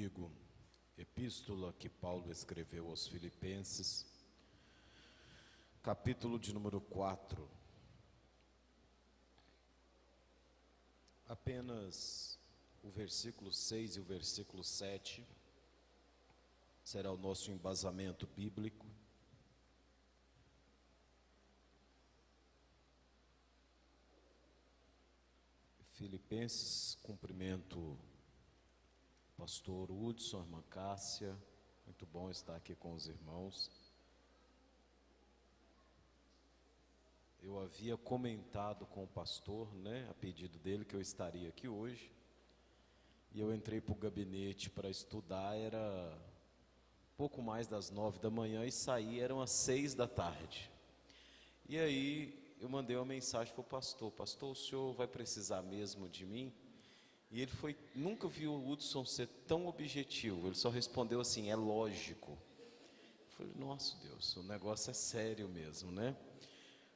comigo, epístola que Paulo escreveu aos Filipenses, capítulo de número 4. Apenas o versículo 6 e o versículo 7 será o nosso embasamento bíblico. Filipenses, cumprimento o pastor Hudson, irmã Cássia, muito bom estar aqui com os irmãos. Eu havia comentado com o pastor, a pedido dele, que eu estaria aqui hoje, e eu entrei para o gabinete para estudar, era pouco mais das 9 da manhã e saí, eram as 6 da tarde. E aí eu mandei uma mensagem para o pastor: pastor, o senhor vai precisar mesmo de mim? E ele nunca viu o Hudson ser tão objetivo, ele só respondeu assim: é lógico. Eu falei: nossa Deus, o negócio é sério mesmo,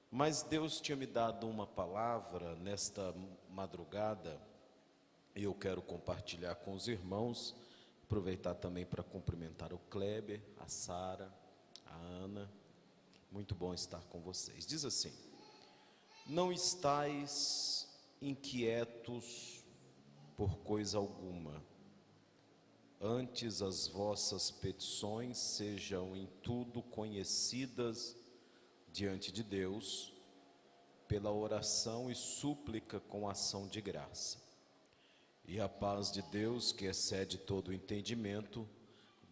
Mas Deus tinha me dado uma palavra nesta madrugada, e eu quero compartilhar com os irmãos, aproveitar também para cumprimentar o Kleber, a Sara, a Ana, muito bom estar com vocês. Diz assim: não estais inquietos por coisa alguma, antes as vossas petições sejam em tudo conhecidas diante de Deus, pela oração e súplica com ação de graça. E a paz de Deus, que excede todo o entendimento,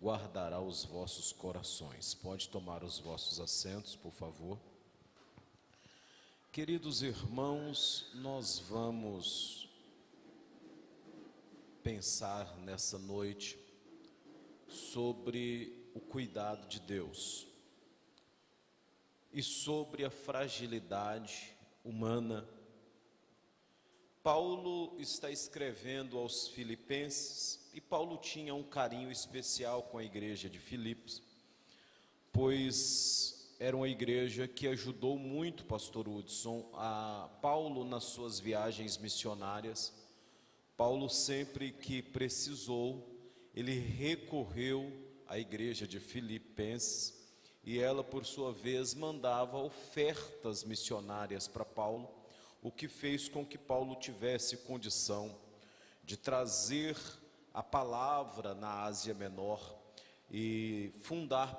guardará os vossos corações. Pode tomar os vossos assentos, por favor. Queridos irmãos, nós vamos pensar nessa noite sobre o cuidado de Deus e sobre a fragilidade humana. Paulo está escrevendo aos Filipenses, e Paulo tinha um carinho especial com a igreja de Filipos, pois era uma igreja que ajudou muito, pastor Hudson, a Paulo nas suas viagens missionárias. Paulo, sempre que precisou, ele recorreu à igreja de Filipenses, e ela, por sua vez, mandava ofertas missionárias para Paulo, o que fez com que Paulo tivesse condição de trazer a palavra na Ásia Menor e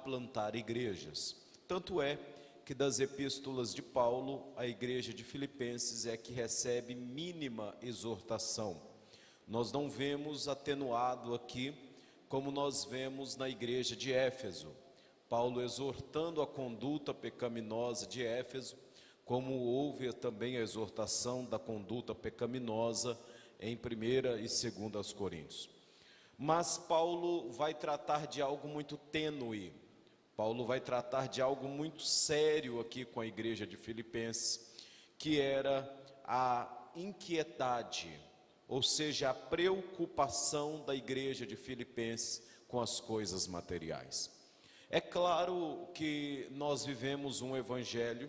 plantar igrejas. Tanto é que das epístolas de Paulo, a igreja de Filipenses é que recebe mínima exortação. Nós não vemos atenuado aqui como nós vemos na igreja de Éfeso, Paulo exortando a conduta pecaminosa de Éfeso, como houve também a exortação da conduta pecaminosa em 1ª e 2ª Coríntios. Mas Paulo vai tratar de algo muito tênue, Paulo vai tratar de algo muito sério aqui com a igreja de Filipenses, que era a inquiedade, ou seja, a preocupação da igreja de Filipenses com as coisas materiais. É claro que nós vivemos um evangelho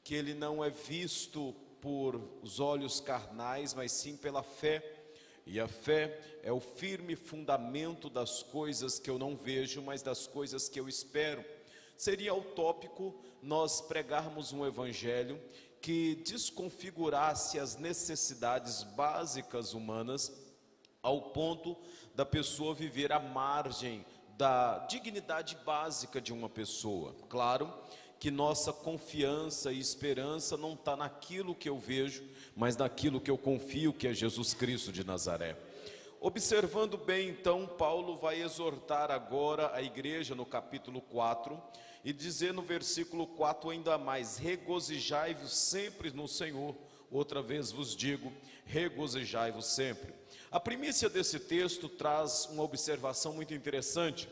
que ele não é visto por os olhos carnais, mas sim pela fé. E a fé é o firme fundamento das coisas que eu não vejo, mas das coisas que eu espero. Seria utópico nós pregarmos um evangelho que desconfigurasse as necessidades básicas humanas ao ponto da pessoa viver à margem da dignidade básica de uma pessoa. Claro que nossa confiança e esperança não está naquilo que eu vejo, mas naquilo que eu confio, que é Jesus Cristo de Nazaré. Observando bem, então, Paulo vai exortar agora a igreja no capítulo 4, e dizer no versículo 4 ainda mais: regozijai-vos sempre no Senhor. Outra vez vos digo, regozijai-vos sempre. A primícia desse texto traz uma observação muito interessante,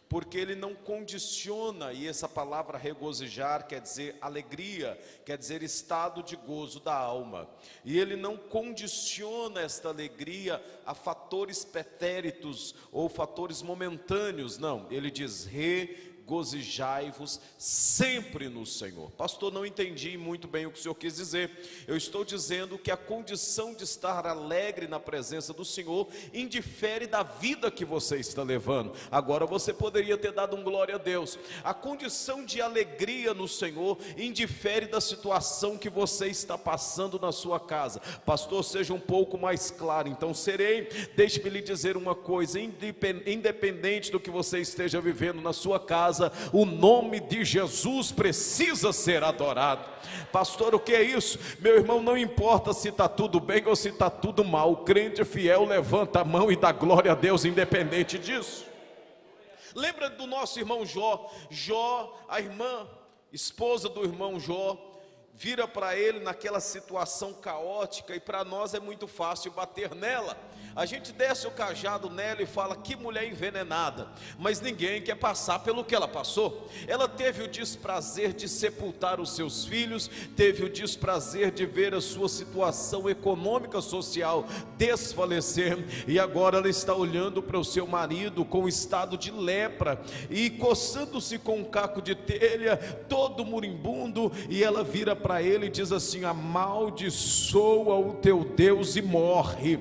porque ele não condiciona, e essa palavra regozijar quer dizer alegria, quer dizer estado de gozo da alma, e ele não condiciona esta alegria a fatores pretéritos ou fatores momentâneos, não, ele diz: regozijai-vos sempre no Senhor. Pastor, não entendi muito bem o que o senhor quis dizer. Eu estou dizendo que a condição de estar alegre na presença do Senhor indifere da vida que você está levando. Agora você poderia ter dado um glória a Deus. A condição de alegria no Senhor indifere da situação que você está passando na sua casa. Pastor, seja um pouco mais claro. Então serei. Deixe-me lhe dizer uma coisa, independente do que você esteja vivendo na sua casa, o nome de Jesus precisa ser adorado. Pastor, o que é isso? Meu irmão, não importa se está tudo bem ou se está tudo mal, o crente fiel levanta a mão e dá glória a Deus independente disso. Lembra do nosso irmão Jó? Jó, a irmã, esposa do irmão Jó, vira para ele naquela situação caótica, e para nós é muito fácil bater nela. A gente desce o cajado nela e fala: que mulher envenenada. Mas ninguém quer passar pelo que ela passou. Ela teve o desprazer de sepultar os seus filhos, teve o desprazer de ver a sua situação econômica, social desfalecer, e agora ela está olhando para o seu marido com estado de lepra e coçando-se com um caco de telha, todo moribundo, e ela vira para ele e diz assim: amaldiçoa o teu Deus e morre.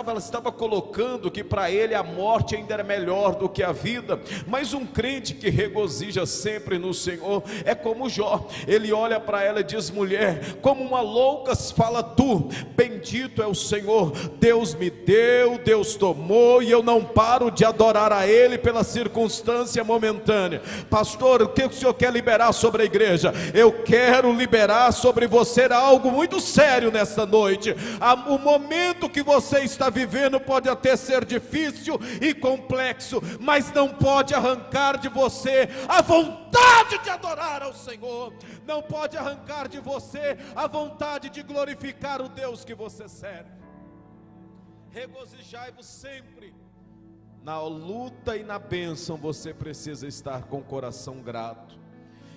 Ela estava colocando que para ele a morte ainda era melhor do que a vida. Mas um crente que regozija sempre no Senhor é como Jó. Ele olha para ela e diz: mulher, como uma louca fala tu, bendito é o Senhor, Deus me deu, Deus tomou, e eu não paro de adorar a Ele pela circunstância momentânea. Pastor, o que o senhor quer liberar sobre a igreja? Eu quero liberar sobre você algo muito sério nesta noite. O momento que você está vivendo pode até ser difícil e complexo, mas não pode arrancar de você a vontade de adorar ao Senhor, não pode arrancar de você a vontade de glorificar o Deus que você serve. Regozijai-vos sempre. Na luta e na bênção você precisa estar com o coração grato.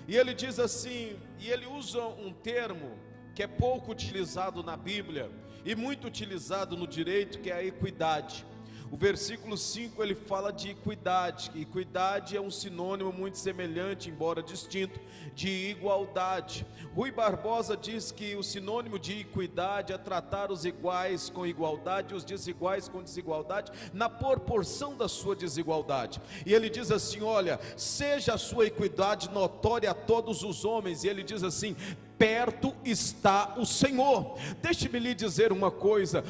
E ele diz assim, e ele usa um termo que é pouco utilizado na Bíblia e muito utilizado no direito, que é a equidade. O versículo 5 ele fala de equidade. Equidade é um sinônimo muito semelhante, embora distinto, de igualdade. Rui Barbosa diz que o sinônimo de equidade é tratar os iguais com igualdade e os desiguais com desigualdade, na proporção da sua desigualdade. E ele diz assim: olha, seja a sua equidade notória a todos os homens. E ele diz assim: perto está o Senhor. Deixe-me lhe dizer uma coisa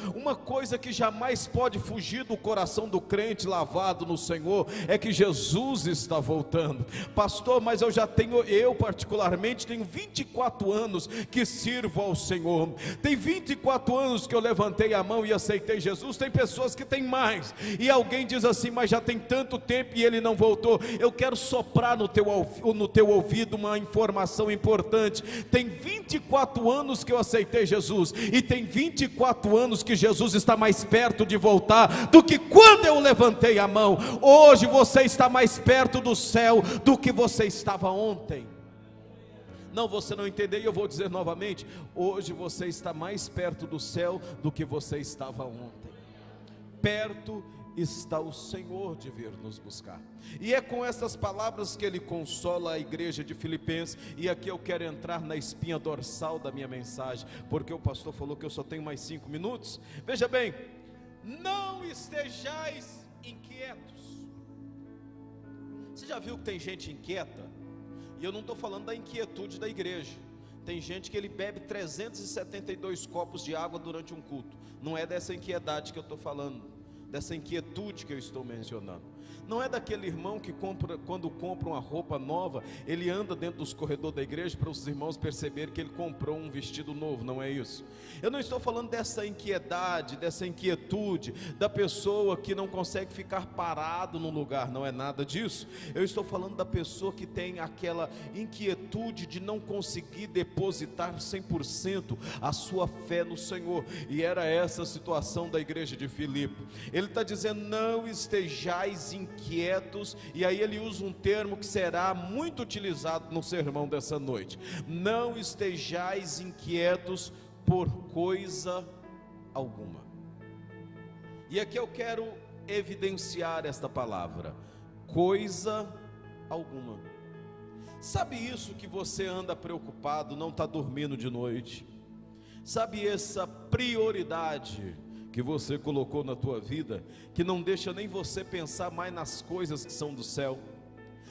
que jamais pode fugir do coração do crente lavado no Senhor, é que Jesus está voltando. Pastor, mas eu particularmente tenho 24 anos que sirvo ao Senhor, tem 24 anos que eu levantei a mão e aceitei Jesus. Tem pessoas que têm mais, e alguém diz assim: mas já tem tanto tempo e ele não voltou. Eu quero soprar no teu ouvido uma informação importante. Tem 24 anos que eu aceitei Jesus, e tem 24 anos que Jesus está mais perto de voltar do que quando eu levantei a mão. Hoje você está mais perto do céu do que você estava ontem. Não, você não entendeu, e eu vou dizer novamente: hoje você está mais perto do céu do que você estava ontem. Perto está o Senhor de vir nos buscar. E é com essas palavras que ele consola a igreja de Filipenses. E aqui eu quero entrar na espinha dorsal da minha mensagem, porque o pastor falou que eu só tenho mais 5 minutos. Veja bem: não estejais inquietos. Você já viu que tem gente inquieta? E eu não estou falando da inquietude da igreja. Tem gente que ele bebe 372 copos de água durante um culto. Não é dessa inquiedade que eu estou falando, dessa inquietude que eu estou mencionando. Não é daquele irmão que quando compra uma roupa nova, ele anda dentro dos corredores da igreja para os irmãos perceberem que ele comprou um vestido novo. Não é isso. Eu não estou falando dessa inquietude, da pessoa que não consegue ficar parado no lugar. Não é nada disso. Eu estou falando da pessoa que tem aquela inquietude de não conseguir depositar 100% a sua fé no Senhor. E era essa a situação da igreja de Filipe. Ele está dizendo: não estejais inquietos. E aí ele usa um termo que será muito utilizado no sermão dessa noite: não estejais inquietos por coisa alguma. E aqui eu quero evidenciar esta palavra, coisa alguma. Sabe isso que você anda preocupado, não está dormindo de noite? Sabe essa prioridade que você colocou na tua vida, que não deixa nem você pensar mais nas coisas que são do céu?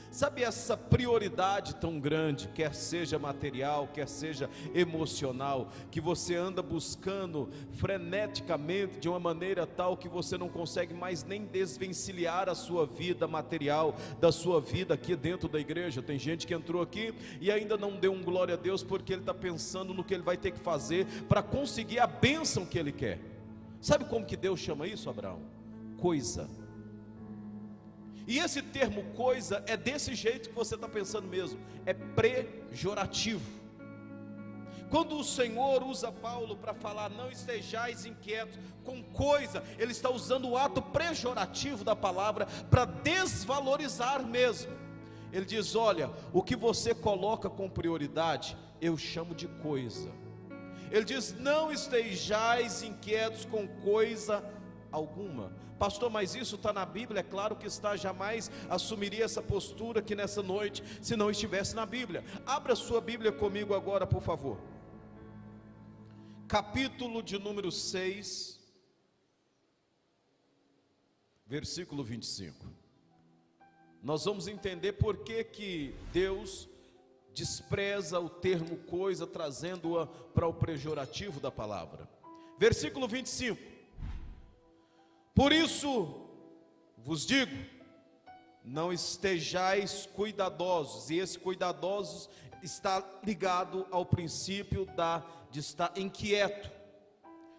Sabe essa prioridade tão grande, quer seja material, quer seja emocional, que você anda buscando freneticamente de uma maneira tal que você não consegue mais nem desvencilhar a sua vida material da sua vida aqui dentro da igreja? Tem gente que entrou aqui e ainda não deu um glória a Deus porque ele está pensando no que ele vai ter que fazer para conseguir a bênção que ele quer. Sabe como que Deus chama isso, Abraão? Coisa. E esse termo coisa é desse jeito que você está pensando mesmo, é pejorativo. Quando o Senhor usa Paulo para falar não estejais inquietos com coisa, ele está usando o ato pejorativo da palavra para desvalorizar mesmo. Ele diz: olha, o que você coloca com prioridade, eu chamo de coisa. Ele diz: não estejais inquietos com coisa alguma. Pastor, mas isso está na Bíblia? É claro que está. Jamais assumiria essa postura aqui nessa noite se não estivesse na Bíblia. Abra sua Bíblia comigo agora, por favor. Capítulo de número 6, versículo 25. Nós vamos entender por que Deus despreza o termo coisa, trazendo-a para o pejorativo da palavra. Versículo 25. Por isso vos digo, não estejais cuidadosos. E esse cuidadosos está ligado ao princípio de estar inquieto.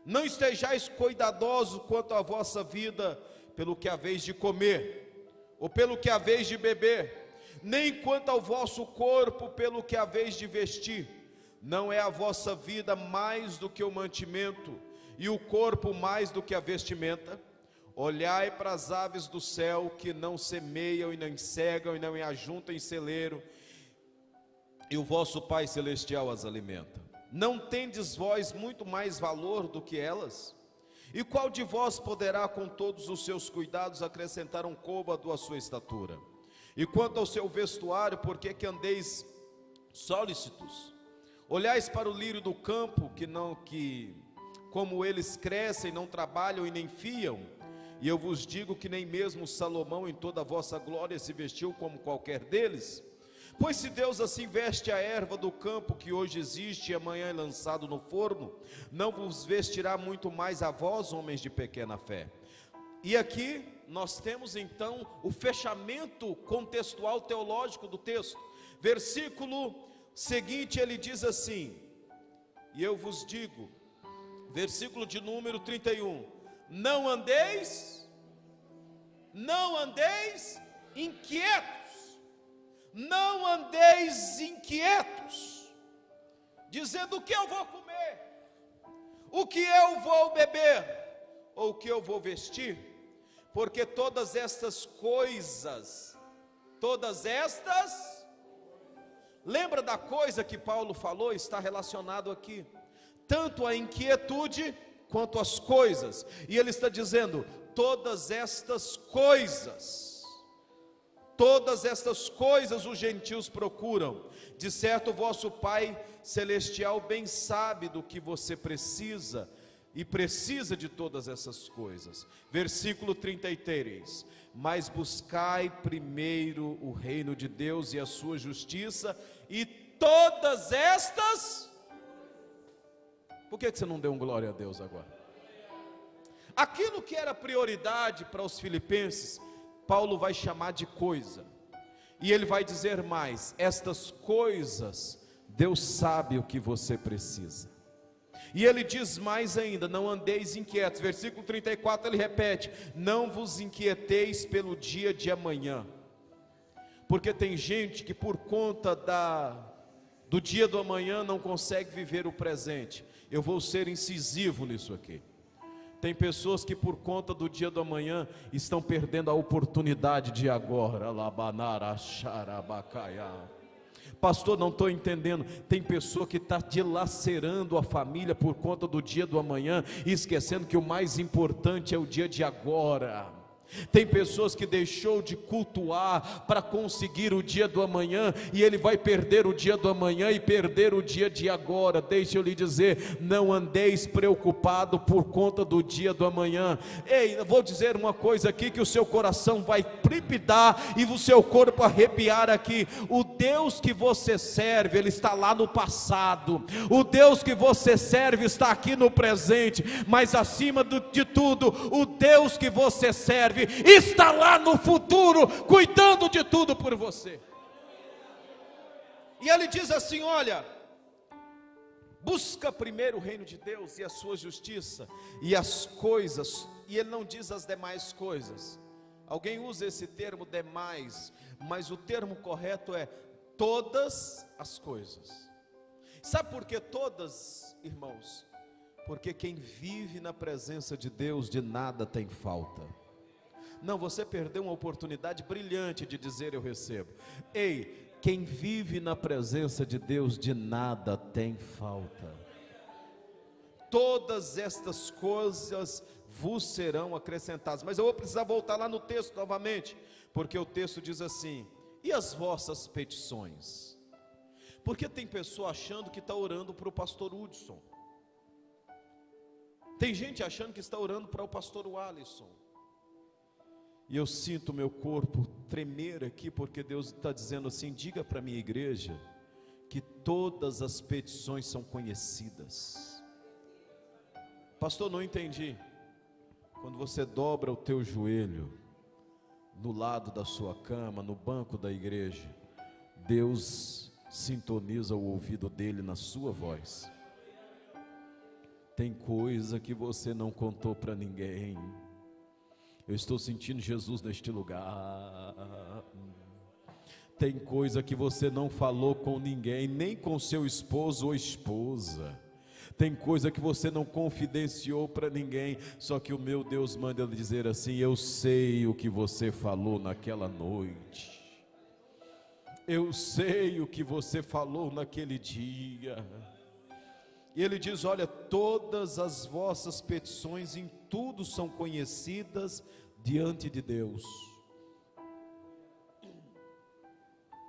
Não estejais cuidadosos quanto à vossa vida, pelo que haveis de comer, ou pelo que haveis de beber, nem quanto ao vosso corpo, pelo que haveis de vestir. Não é a vossa vida mais do que o mantimento, e o corpo mais do que a vestimenta? Olhai para as aves do céu, que não semeiam e nem cegam e não ajuntam em celeiro, e o vosso Pai Celestial as alimenta. Não tendes vós muito mais valor do que elas? E qual de vós poderá com todos os seus cuidados acrescentar um côvado à sua estatura? E quanto ao seu vestuário, por que andeis solícitos? Olhais para o lírio do campo, que como eles crescem, não trabalham e nem fiam, e eu vos digo que nem mesmo Salomão em toda a vossa glória se vestiu como qualquer deles. Pois se Deus assim veste a erva do campo, que hoje existe e amanhã é lançado no forno, não vos vestirá muito mais a vós, homens de pequena fé? E aqui nós temos então o fechamento contextual teológico do texto. Versículo seguinte, ele diz assim: e eu vos digo, versículo de número 31, não andeis inquietos, não andeis inquietos, dizendo: o que eu vou comer, o que eu vou beber, ou o que eu vou vestir, porque todas estas coisas, lembra da coisa que Paulo falou, está relacionado aqui, tanto a inquietude quanto as coisas, e ele está dizendo: todas estas coisas os gentios procuram. De certo, o vosso Pai Celestial bem sabe do que você precisa, e precisa de todas essas coisas. Versículo 33, mas buscai primeiro o reino de Deus e a sua justiça, e todas estas... Por que você não deu um glória a Deus agora? Aquilo que era prioridade para os filipenses, Paulo vai chamar de coisa, e ele vai dizer mais: estas coisas, Deus sabe o que você precisa. E ele diz mais ainda: não andeis inquietos. Versículo 34 ele repete: não vos inquieteis pelo dia de amanhã. Porque tem gente que por conta do dia do amanhã não consegue viver o presente. Eu vou ser incisivo nisso aqui. Tem pessoas que por conta do dia do amanhã estão perdendo a oportunidade de agora. Pastor, não estou entendendo. Tem pessoa que está dilacerando a família por conta do dia do amanhã, e esquecendo que o mais importante é o dia de agora. Tem pessoas que deixou de cultuar para conseguir o dia do amanhã, e ele vai perder o dia do amanhã e perder o dia de agora. Deixa eu lhe dizer, não andeis preocupado por conta do dia do amanhã. Ei, eu vou dizer uma coisa aqui que o seu coração vai trepidar e o seu corpo arrepiar aqui. O Deus que você serve, ele está lá no passado. O Deus que você serve está aqui no presente, mas acima de tudo, o Deus que você serve está lá no futuro, cuidando de tudo por você. E ele diz assim: olha, busca primeiro o reino de Deus e a sua justiça, e as coisas, e ele não diz as demais coisas. Alguém usa esse termo demais, mas o termo correto é todas as coisas. Sabe por que todas, irmãos? Porque quem vive na presença de Deus, de nada tem falta. Não, você perdeu uma oportunidade brilhante de dizer eu recebo. Ei, quem vive na presença de Deus, de nada tem falta. Todas estas coisas vos serão acrescentadas. Mas eu vou precisar voltar lá no texto novamente, porque o texto diz assim: e as vossas petições? Porque tem pessoa achando que está orando para o pastor Hudson. Tem gente achando que está orando para o pastor Alisson. E eu sinto meu corpo tremer aqui, porque Deus está dizendo assim: diga para a minha igreja que todas as petições são conhecidas. Pastor, não entendi. Quando você dobra o teu joelho no lado da sua cama, no banco da igreja, Deus sintoniza o ouvido dele na sua voz. Tem coisa que você não contou para ninguém. Eu estou sentindo Jesus neste lugar. Tem coisa que você não falou com ninguém, nem com seu esposo ou esposa. Tem coisa que você não confidenciou para ninguém. Só que o meu Deus manda ele dizer assim: eu sei o que você falou naquela noite. Eu sei o que você falou naquele dia. E ele diz: olha, todas as vossas petições em tudo são conhecidas diante de Deus.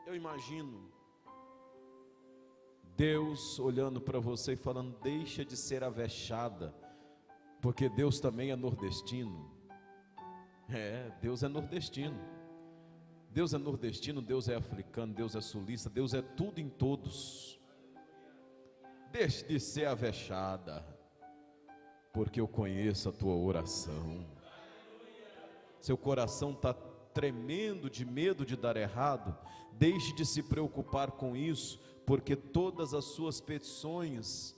Eu imagino Deus olhando para você e falando: deixa de ser avexada, porque Deus também é nordestino. Deus é nordestino. Deus é nordestino, Deus é africano, Deus é sulista, Deus é tudo em todos. Deixe de ser avexada, porque eu conheço a tua oração. Seu coração está tremendo de medo de dar errado. Deixe de se preocupar com isso, porque todas as suas petições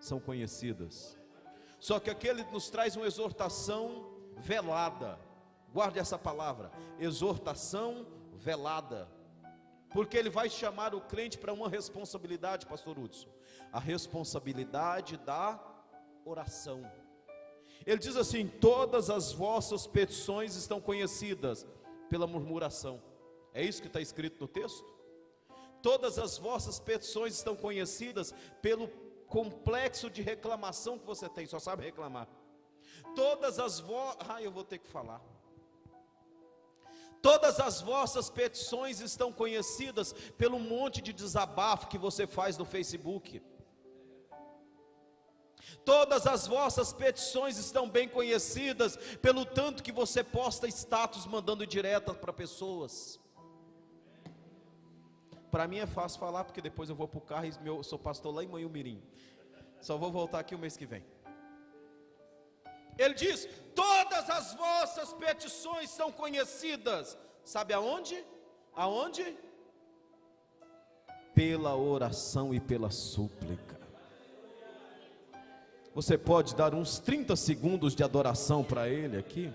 são conhecidas. Só que aqui ele nos traz uma exortação velada. Guarde essa palavra, exortação velada, porque ele vai chamar o crente para uma responsabilidade, pastor Hudson, a responsabilidade da oração. Ele diz assim: todas as vossas petições estão conhecidas pela murmuração. É isso que está escrito no texto? Todas as vossas petições estão conhecidas pelo complexo de reclamação que você tem, só sabe reclamar. Todas as eu vou ter que falar. Todas as vossas petições estão conhecidas pelo monte de desabafo que você faz no Facebook. Todas as vossas petições estão bem conhecidas pelo tanto que você posta status mandando direta para pessoas. Para mim é fácil falar, porque depois eu vou para o carro e eu sou pastor lá em Manhumirim. Só vou voltar aqui o mês que vem. Ele diz: todas as vossas petições são conhecidas. Sabe aonde? Aonde? Pela oração e pela súplica. Você pode dar uns 30 segundos de adoração para Ele aqui?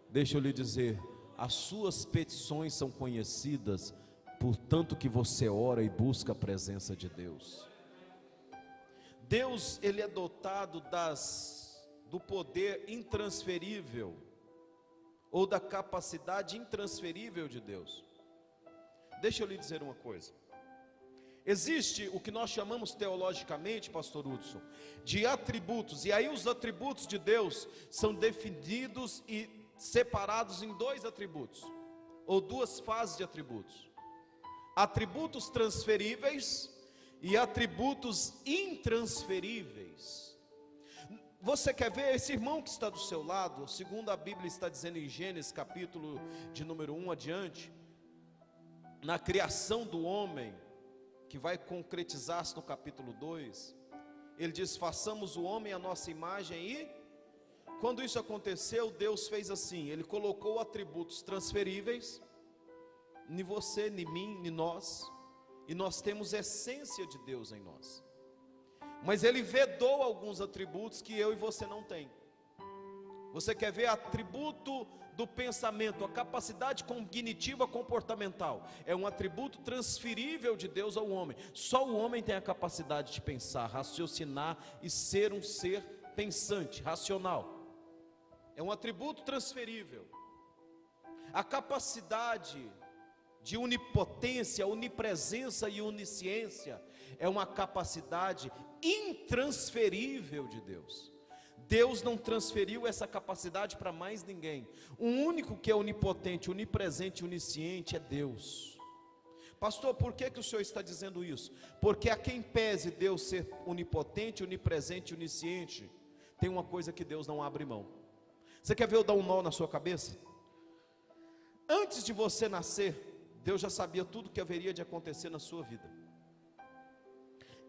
Deixa eu lhe dizer, as suas petições são conhecidas por tanto que você ora e busca a presença de Deus. Deus, ele é dotado do poder intransferível, ou da capacidade intransferível de Deus. Deixa eu lhe dizer uma coisa. Existe o que nós chamamos teologicamente, pastor Hudson, de atributos, e aí os atributos de Deus são definidos e separados em dois atributos, ou duas fases de atributos: atributos transferíveis e atributos intransferíveis. Você quer ver esse irmão que está do seu lado, segundo a Bíblia está dizendo em Gênesis capítulo de número 1 adiante, na criação do homem, que vai concretizar-se no capítulo 2, ele diz: façamos o homem à nossa imagem, e quando isso aconteceu, Deus fez assim, ele colocou atributos transferíveis, nem você, nem mim, nem nós, e nós temos essência de Deus em nós, mas ele vedou alguns atributos que eu e você não tem. Você quer ver atributo do pensamento, a capacidade cognitiva comportamental, é um atributo transferível de Deus ao homem. Só o homem tem a capacidade de pensar, raciocinar e ser um ser pensante, racional. É um atributo transferível. A capacidade de onipotência, onipresença e onisciência é uma capacidade intransferível de Deus. Deus não transferiu essa capacidade para mais ninguém. O único que é onipotente, onipresente e onisciente é Deus. Pastor, por que o senhor está dizendo isso? Porque a quem pese Deus ser onipotente, onipresente e onisciente, tem uma coisa que Deus não abre mão. Você quer ver eu dar um nó na sua cabeça? Antes de você nascer, Deus já sabia tudo que haveria de acontecer na sua vida.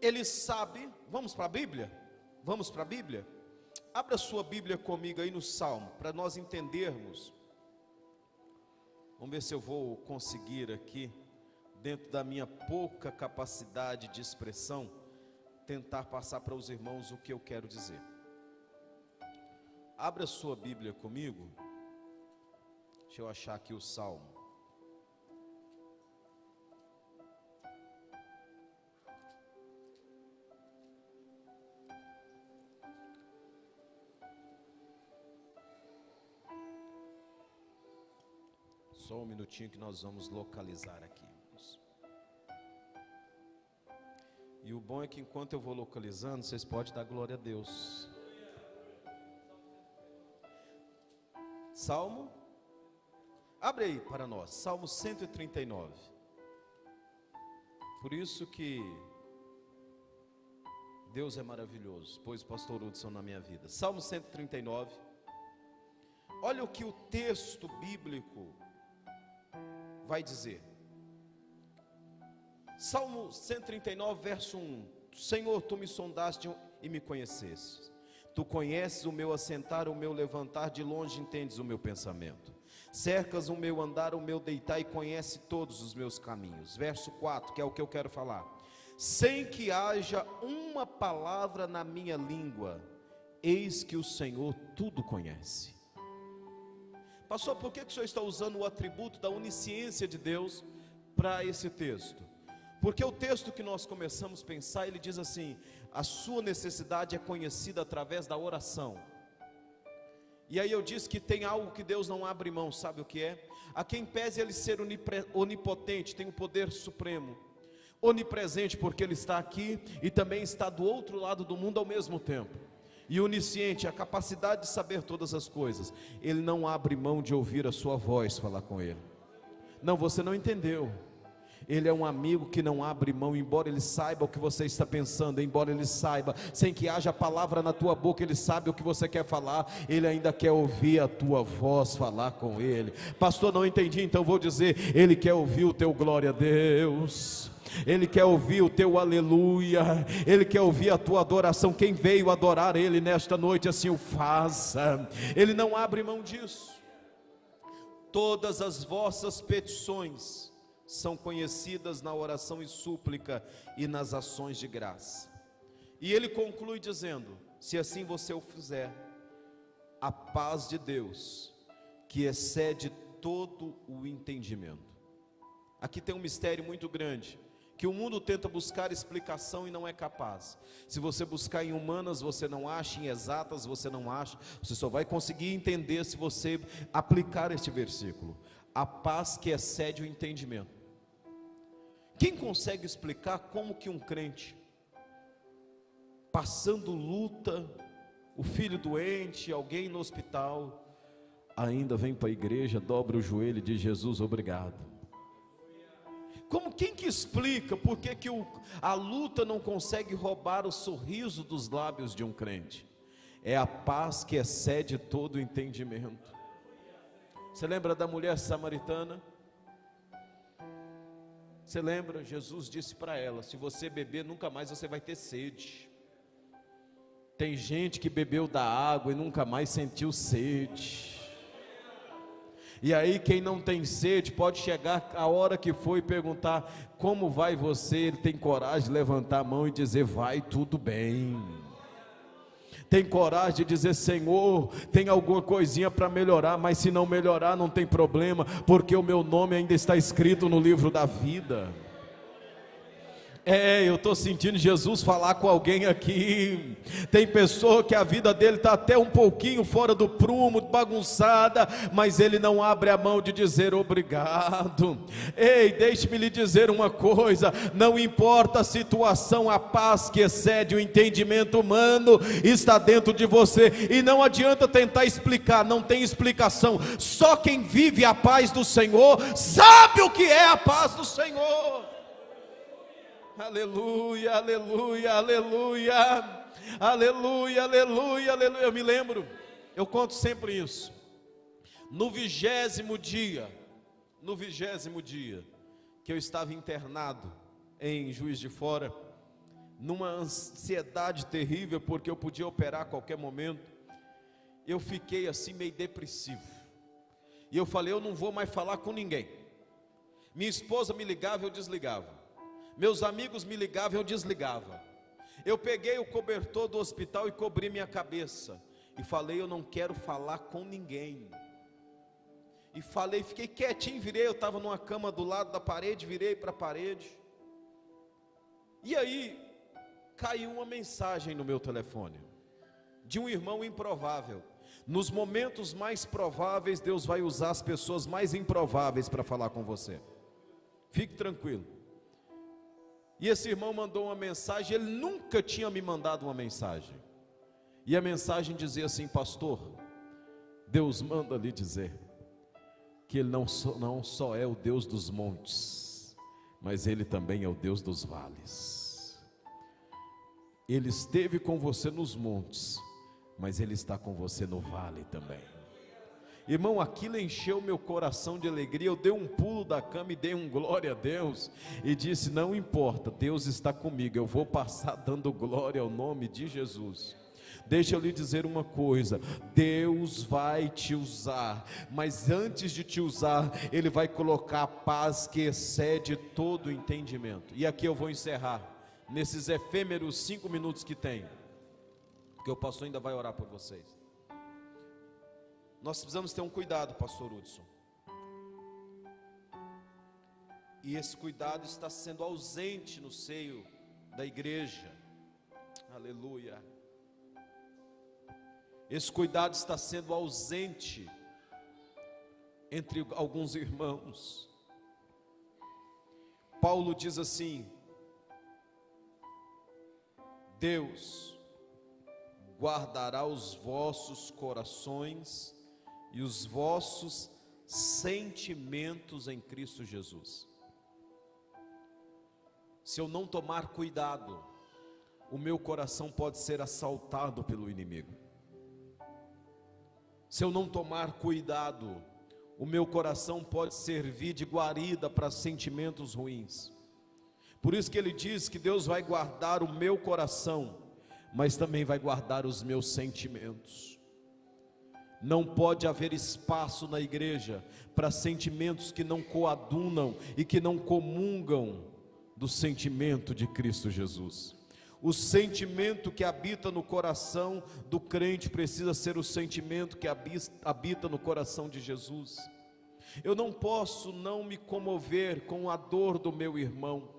Ele sabe, vamos para a Bíblia? Vamos para a Bíblia? Abra sua Bíblia comigo aí no Salmo, para nós entendermos. Vamos ver se eu vou conseguir aqui, dentro da minha pouca capacidade de expressão, tentar passar para os irmãos o que eu quero dizer. Abra sua Bíblia comigo. Deixa eu achar aqui o Salmo. Só um minutinho que nós vamos localizar aqui. E o bom é que enquanto eu vou localizando, vocês podem dar glória a Deus. Salmo, abre aí para nós, Salmo 139. Por isso que Deus é maravilhoso, pôs o pastor Hudson na minha vida. Salmo 139. Olha o que o texto bíblico vai dizer. Salmo 139, verso 1. Senhor, tu me sondaste e me conheceste. Tu conheces o meu assentar, o meu levantar, de longe entendes o meu pensamento. Cercas o meu andar, o meu deitar, e conhece todos os meus caminhos. Verso 4, que é o que eu quero falar. Sem que haja uma palavra na minha língua, eis que o Senhor tudo conhece. Pastor, por que o senhor está usando o atributo da onisciência de Deus para esse texto? Porque o texto que nós começamos a pensar, ele diz assim: a sua necessidade é conhecida através da oração. E aí eu disse que tem algo que Deus não abre mão, sabe o que é? A quem pese ele ser onipotente, tem o poder supremo, onipresente porque ele está aqui e também está do outro lado do mundo ao mesmo tempo, e onisciente, a capacidade de saber todas as coisas. Ele não abre mão de ouvir a sua voz falar com ele. Não, você não entendeu. Ele é um amigo que não abre mão, embora ele saiba o que você está pensando, embora ele saiba, sem que haja palavra na tua boca, ele sabe o que você quer falar, ele ainda quer ouvir a tua voz falar com ele. Pastor, não entendi, então vou dizer, ele quer ouvir o teu glória a Deus, ele quer ouvir o teu aleluia, ele quer ouvir a tua adoração. Quem veio adorar ele nesta noite, assim o faça. Ele não abre mão disso. Todas as vossas petições são conhecidas na oração e súplica e nas ações de graça. E ele conclui dizendo: se assim você o fizer, a paz de Deus, que excede todo o entendimento. Aqui tem um mistério muito grande, que o mundo tenta buscar explicação e não é capaz. Se você buscar em humanas, você não acha, em exatas você não acha, você só vai conseguir entender se você aplicar este versículo. A paz que excede o entendimento. Quem consegue explicar como que um crente, passando luta, o filho doente, alguém no hospital, ainda vem para a igreja, dobra o joelho e diz: Jesus, obrigado? Quem que explica por que a luta não consegue roubar o sorriso dos lábios de um crente? É a paz que excede todo o entendimento. Você lembra da mulher samaritana? Você lembra? Jesus disse para ela: se você beber, nunca mais você vai ter sede. Tem gente que bebeu da água e nunca mais sentiu sede. E aí quem não tem sede pode chegar a hora que for e perguntar: como vai você? Ele tem coragem de levantar a mão e dizer: vai tudo bem. Tem coragem de dizer: Senhor, tem alguma coisinha para melhorar, mas se não melhorar não tem problema, porque o meu nome ainda está escrito no livro da vida. Eu estou sentindo Jesus falar com alguém aqui. Tem pessoa que a vida dele está até um pouquinho fora do prumo, bagunçada, mas ele não abre a mão de dizer obrigado. Ei, deixe-me lhe dizer uma coisa: não importa a situação, a paz que excede o entendimento humano está dentro de você, e não adianta tentar explicar, não tem explicação. Só quem vive a paz do Senhor sabe o que é a paz do Senhor. Aleluia, aleluia, aleluia, aleluia, aleluia, aleluia. Eu me lembro, eu conto sempre isso. No 20º dia que eu estava internado em Juiz de Fora, numa ansiedade terrível, porque eu podia operar a qualquer momento, eu fiquei assim meio depressivo, e eu falei: eu não vou mais falar com ninguém. Minha esposa me ligava, eu desligava. Meus amigos me ligavam, eu desligava. Eu peguei o cobertor do hospital e cobri minha cabeça, e falei: eu não quero falar com ninguém. E falei, fiquei quietinho, virei, eu estava numa cama do lado da parede, virei para a parede. E aí, caiu uma mensagem no meu telefone, de um irmão improvável. Nos momentos mais prováveis, Deus vai usar as pessoas mais improváveis para falar com você. Fique tranquilo. E esse irmão mandou uma mensagem, ele nunca tinha me mandado uma mensagem. E a mensagem dizia assim: pastor, Deus manda lhe dizer que Ele não só é o Deus dos montes, mas Ele também é o Deus dos vales. Ele esteve com você nos montes, mas Ele está com você no vale também. Irmão, aquilo encheu meu coração de alegria. Eu dei um pulo da cama e dei um glória a Deus, e disse: não importa, Deus está comigo, eu vou passar dando glória ao nome de Jesus. Deixa eu lhe dizer uma coisa: Deus vai te usar, mas antes de te usar, Ele vai colocar a paz que excede todo o entendimento. E aqui eu vou encerrar, nesses efêmeros 5 minutos que tem, porque o pastor ainda vai orar por vocês. Nós precisamos ter um cuidado, pastor Hudson, e esse cuidado está sendo ausente no seio da igreja. Aleluia. Esse cuidado está sendo ausente entre alguns irmãos. Paulo diz assim: Deus guardará os vossos corações e os vossos sentimentos em Cristo Jesus. Se eu não tomar cuidado, o meu coração pode ser assaltado pelo inimigo. Se eu não tomar cuidado, o meu coração pode servir de guarida para sentimentos ruins. Por isso que ele diz que Deus vai guardar o meu coração, mas também vai guardar os meus sentimentos. Não pode haver espaço na igreja para sentimentos que não coadunam e que não comungam do sentimento de Cristo Jesus. O sentimento que habita no coração do crente precisa ser o sentimento que habita no coração de Jesus. Eu não posso não me comover com a dor do meu irmão.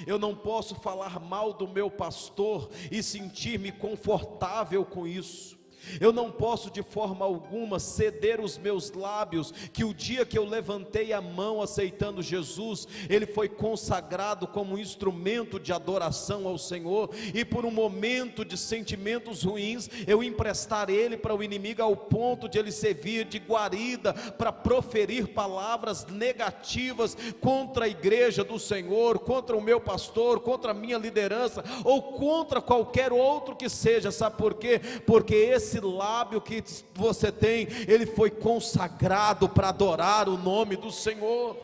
Eu não posso falar mal do meu pastor e sentir-me confortável com isso. Eu não posso de forma alguma ceder os meus lábios, que o dia que eu levantei a mão aceitando Jesus, ele foi consagrado como um instrumento de adoração ao Senhor, e por um momento de sentimentos ruins, eu emprestar ele para o inimigo ao ponto de ele servir de guarida para proferir palavras negativas contra a igreja do Senhor, contra o meu pastor, contra a minha liderança, ou contra qualquer outro que seja. Sabe por quê? Porque esse lábio que você tem, ele foi consagrado para adorar o nome do Senhor.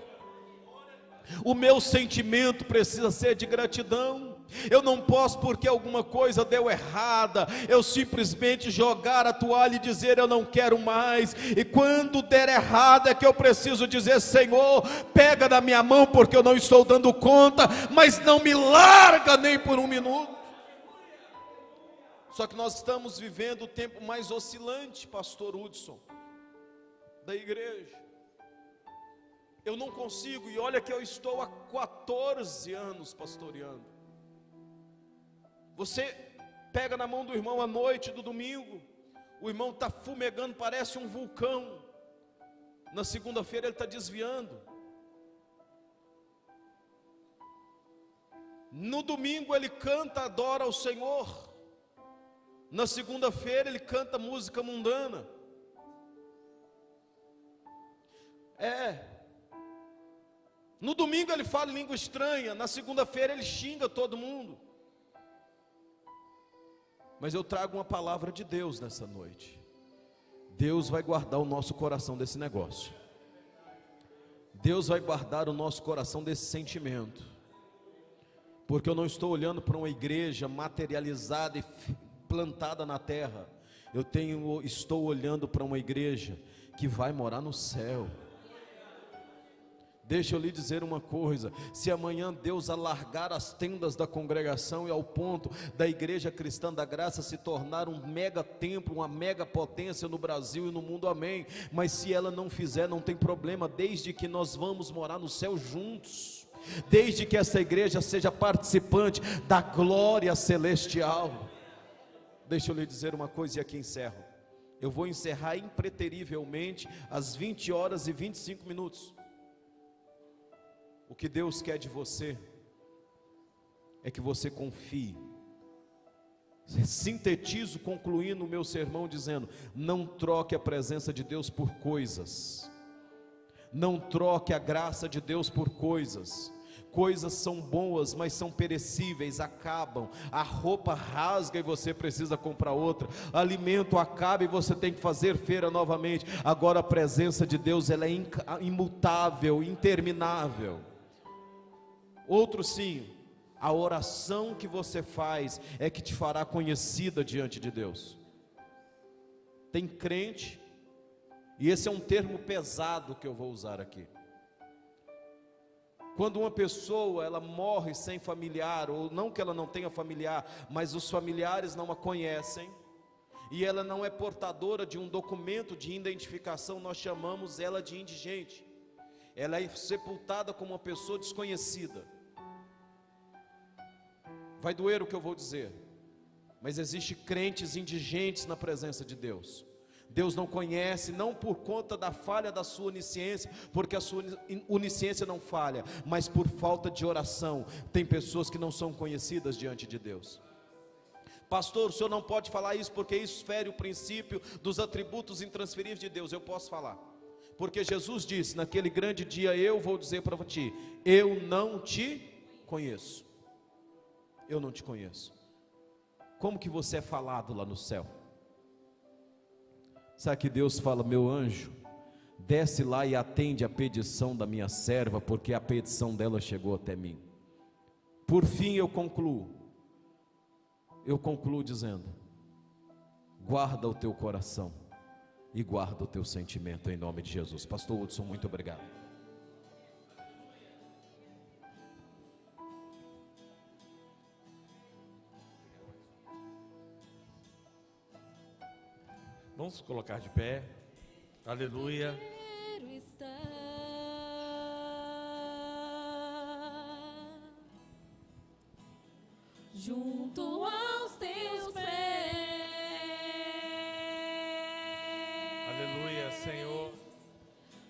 O meu sentimento precisa ser de gratidão. Eu não posso, porque alguma coisa deu errada, eu simplesmente jogar a toalha e dizer eu não quero mais. E quando der errado é que eu preciso dizer: Senhor, pega na minha mão, porque eu não estou dando conta, mas não me larga nem por um minuto. Só que nós estamos vivendo o tempo mais oscilante, pastor Hudson, da igreja. Eu não consigo, e olha que eu estou há 14 anos pastoreando. Você pega na mão do irmão à noite do domingo, o irmão está fumegando, parece um vulcão. Na segunda-feira ele está desviando. No domingo ele canta, adora ao Senhor. Na segunda-feira ele canta música mundana. No domingo ele fala em língua estranha, na segunda-feira ele xinga todo mundo. Mas eu trago uma palavra de Deus nessa noite. Deus vai guardar o nosso coração desse negócio. Deus vai guardar o nosso coração desse sentimento. Porque eu não estou olhando para uma igreja materializada e plantada na terra. Estou olhando para uma igreja que vai morar no céu. Deixa eu lhe dizer uma coisa: se amanhã Deus alargar as tendas da congregação e ao ponto da Igreja Cristã da Graça se tornar um mega templo, uma mega potência no Brasil e no mundo, amém. Mas se ela não fizer, não tem problema, desde que nós vamos morar no céu juntos, desde que essa igreja seja participante da glória celestial. Deixa eu lhe dizer uma coisa e aqui encerro. Eu vou encerrar impreterivelmente às 20 horas e 25 minutos. O que Deus quer de você é que você confie. Sintetizo concluindo o meu sermão dizendo: não troque a presença de Deus por coisas. Não troque a graça de Deus por coisas. Coisas são boas, mas são perecíveis, acabam. A roupa rasga e você precisa comprar outra. Alimento acaba e você tem que fazer feira novamente. Agora a presença de Deus, ela é imutável, interminável. Outro sim, a oração que você faz é que te fará conhecida diante de Deus. Tem crente, e esse é um termo pesado que eu vou usar aqui. Quando uma pessoa ela morre sem familiar, ou não que ela não tenha familiar, mas os familiares não a conhecem, e ela não é portadora de um documento de identificação, nós chamamos ela de indigente. Ela é sepultada como uma pessoa desconhecida. Vai doer o que eu vou dizer, mas existe crentes indigentes na presença de Deus. Deus não conhece, não por conta da falha da sua onisciência, porque a sua onisciência não falha, mas por falta de oração. Tem pessoas que não são conhecidas diante de Deus. Pastor, o senhor não pode falar isso porque isso fere o princípio dos atributos intransferíveis de Deus. Eu posso falar, porque Jesus disse: naquele grande dia eu vou dizer para ti, eu não te conheço. Eu não te conheço. Como que você é falado lá no céu? Sabe que Deus fala: meu anjo, desce lá e atende a petição da minha serva, porque a petição dela chegou até mim. Por fim eu concluo dizendo: guarda o teu coração e guarda o teu sentimento em nome de Jesus. Pastor Hudson, muito obrigado. Vamos colocar de pé. Aleluia. Quero estar junto aos teus pés, Senhor.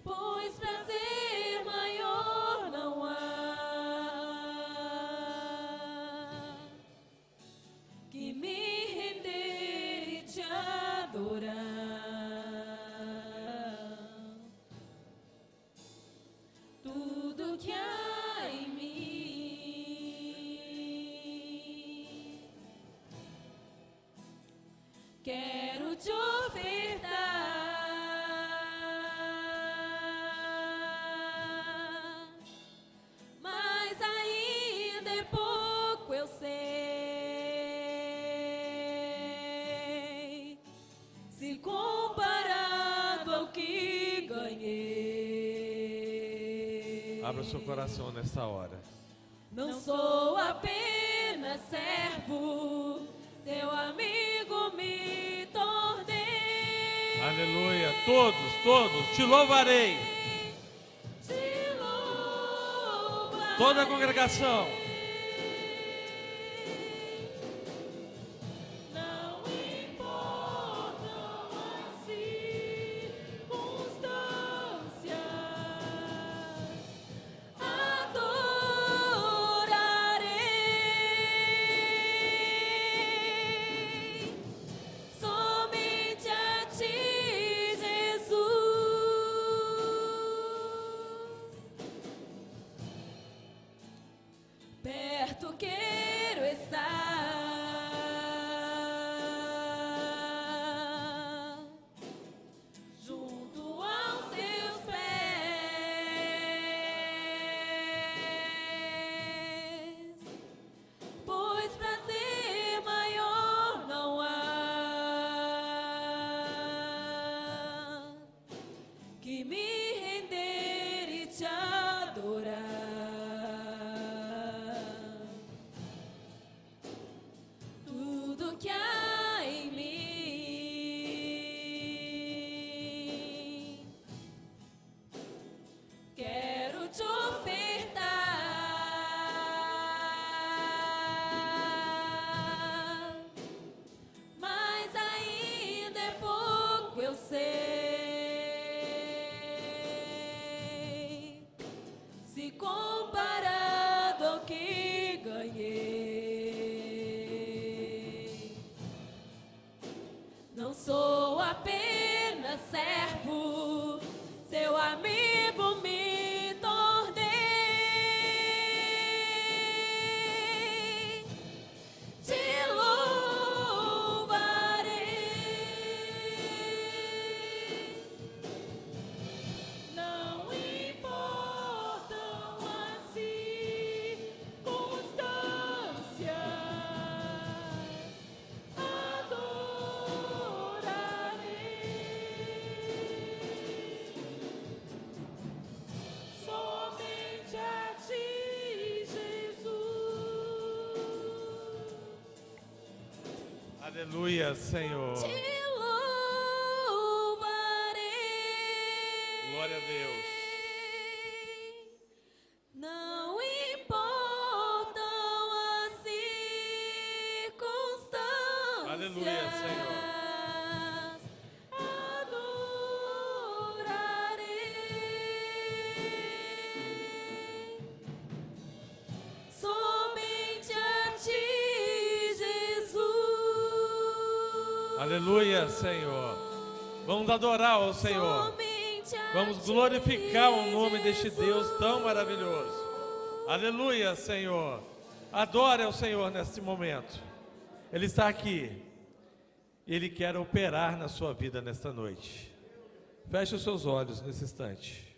Pois prazer maior não há que me render e te adorar. Tudo que há em mim quero te ofertar. Mas ainda é pouco, eu sei, se comparado ao que ganhei. Abra o seu coração nessa hora. Não sou apenas servo, teu amigo me tornei. Aleluia. Todos, te louvarei. Te louvarei. Toda a congregação. Não importam as circunstâncias, adorarei somente a ti, Jesus. Perto quero estar, junto aos teus pés, pois prazer maior não há que me render e te adorar. Tudo que há em mim quero te ofertar. Mas ainda é pouco, eu sei, se comparado ao que ganhei. Não sou apenas servo, seu amigo me tornei. Te louvarei. Não importam as circunstâncias, adorarei somente a ti, Jesus. Aleluia, Senhor. Te louvarei. Glória a Deus. Não importam as circunstâncias. Aleluia, Senhor. Adorarei somente a ti, Jesus. Aleluia, Senhor. Vamos adorar ao Senhor. Somente a Vamos ti, glorificar o nome deste Jesus. Deus tão maravilhoso. Aleluia, Senhor. Adore ao Senhor neste momento. Ele está aqui. E Ele quer operar na sua vida nesta noite. Feche os seus olhos nesse instante.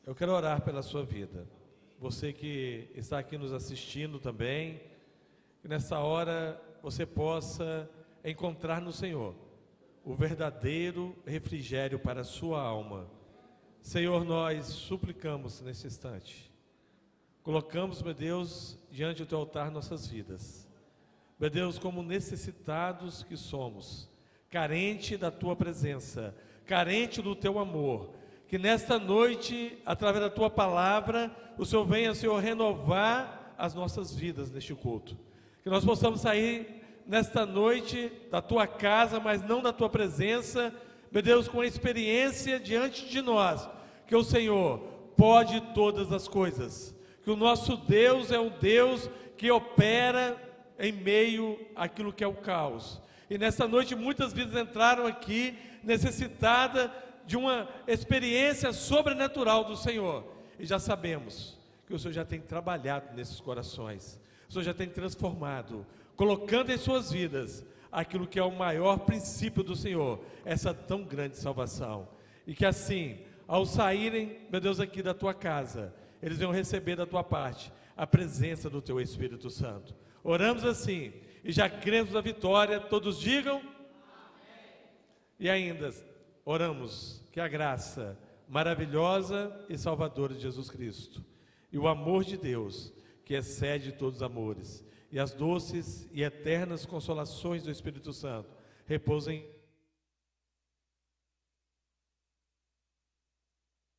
Eu quero orar pela sua vida. Você que está aqui nos assistindo também, que nessa hora você possa encontrar no Senhor o verdadeiro refrigério para a sua alma. Senhor, nós suplicamos nesse instante. Colocamos, meu Deus, diante do teu altar nossas vidas. Meu Deus, como necessitados que somos, carente da tua presença, carente do teu amor, que nesta noite, através da tua palavra, o Senhor venha, Senhor, renovar as nossas vidas neste culto. Que nós possamos sair nesta noite da tua casa, mas não da tua presença, meu Deus, com a experiência diante de nós, que o Senhor pode todas as coisas, que o nosso Deus é um Deus que opera em meio àquilo que é o caos. E nessa noite muitas vidas entraram aqui necessitadas de uma experiência sobrenatural do Senhor, e já sabemos que o Senhor já tem trabalhado nesses corações, o Senhor já tem transformado, colocando em suas vidas aquilo que é o maior princípio do Senhor, essa tão grande salvação. E que assim, ao saírem, meu Deus, aqui da tua casa, eles venham receber da tua parte a presença do teu Espírito Santo. Oramos assim e já cremos na vitória. Todos digam amém. E ainda oramos que a graça maravilhosa e salvadora de Jesus Cristo e o amor de Deus, que excede todos os amores, e as doces e eternas consolações do Espírito Santo repousem